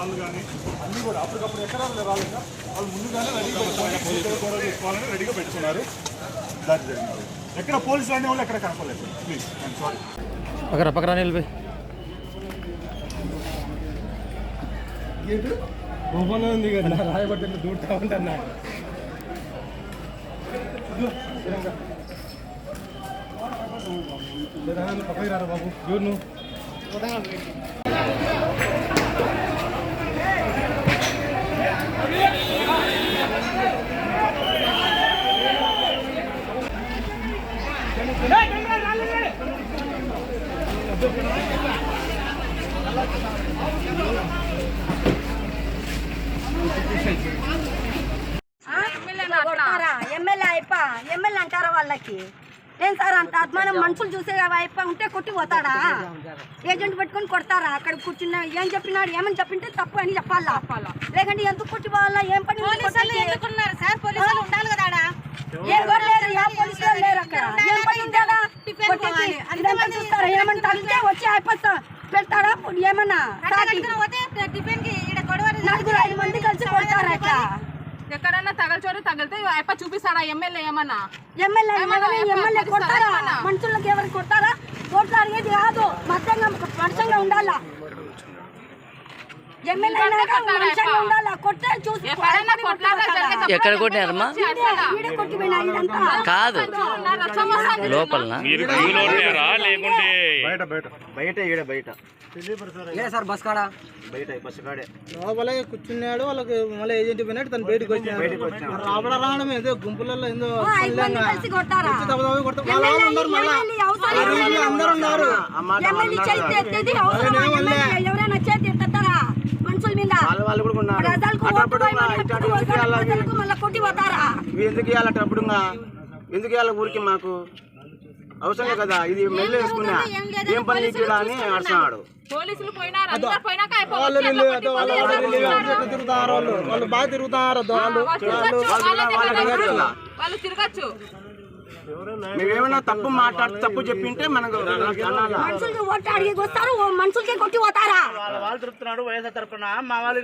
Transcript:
రాళ్ళు కానీ అన్నీ కూడా అప్పటికప్పుడు ఎక్కడ రాలేక వాళ్ళు ముందుగానే రెడీగా పెట్టుకున్నారు. దాని జరిగింది. ఎక్కడ పోలీసులు అనే వాళ్ళు ఎక్కడ కనపడలేదు. Please I'm sorry. పక్కన నిలిపి ఓపెన్ ఉంది కదా రాయబట్టి దూరుతా ఉంటాను. పక్కకి రారా బాబు చూడు నువ్వు. ఎమ్మెల్యే అయిపా ఎమ్మెల్యే అంటారా వాళ్ళకి? ఏం సార్ అంత అభిమానం మనుషులు చూసే అయిపా ఉంటే కొట్టి పోతాడా? ఏజెంట్ పెట్టుకొని కొడతారా? అక్కడ కూర్చున్న ఏం చెప్పినాడు ఏమని చెప్పింటే తప్పు అని చెప్పాలా? లేకంటే ఎందుకు కొట్టి పోవాలా? ఏం పని సార్? పోలీసులు ఉండాలి కదా. ఏం లేరు, ఏ పోలీసులు లేరు అక్కడ. ఏం పని ఉందా? చూస్తారా? ఏమని తగిలితే వచ్చి అయిపోతా పెడతాడా? ఏమన్నా 4-5 మంది కలిసి కొడతారా? అట్లా ఎక్కడన్నా తగలచోరు తగిలితే అయిపో చూపిస్తాడా ఎమ్మెల్యే? ఏమన్నా ఎమ్మెల్యే కొడతారా? మనుషులకు ఎవరు కొడతారా? కోట్లు అడిగేది కాదు, మతంగా ఉండాలా. ఎక్కడ కొట్టినారమ్మా? కాదు లోపల బయట సార్ బస్ కాడా బస్ కాడే లోపలే కూర్చున్నాడు. వాళ్ళకి మళ్ళీ ఏజెంట్ పోయినట్టు తను బయటకు వచ్చాడు. రావడం ఏదో గుంపులలో ఏదో అందరూ ఉన్నారు. ఎందుకు ఇవ్వాలి ఊరికి? మాకు అవసరం కదా. ఇది మెల్లు వేసుకున్నా ఏం పని అని అడుస్తున్నాడు. పోలీసులు పోయినారు, వాళ్ళు బాగా తిరుగుతారు. వాళ్ళు తిరగచ్చు. మేమేమైనా తప్పు మాట్లాడి తప్పు చెప్పింటే మనకు మనుషులకి ఓట్లు అడిగి వస్తారు, మనుషులకే కొట్టి పోతారా? వాళ్ళు తిరుగుతున్నాడు వైఎస్ఆర్ తరఫున. మా వాళ్ళు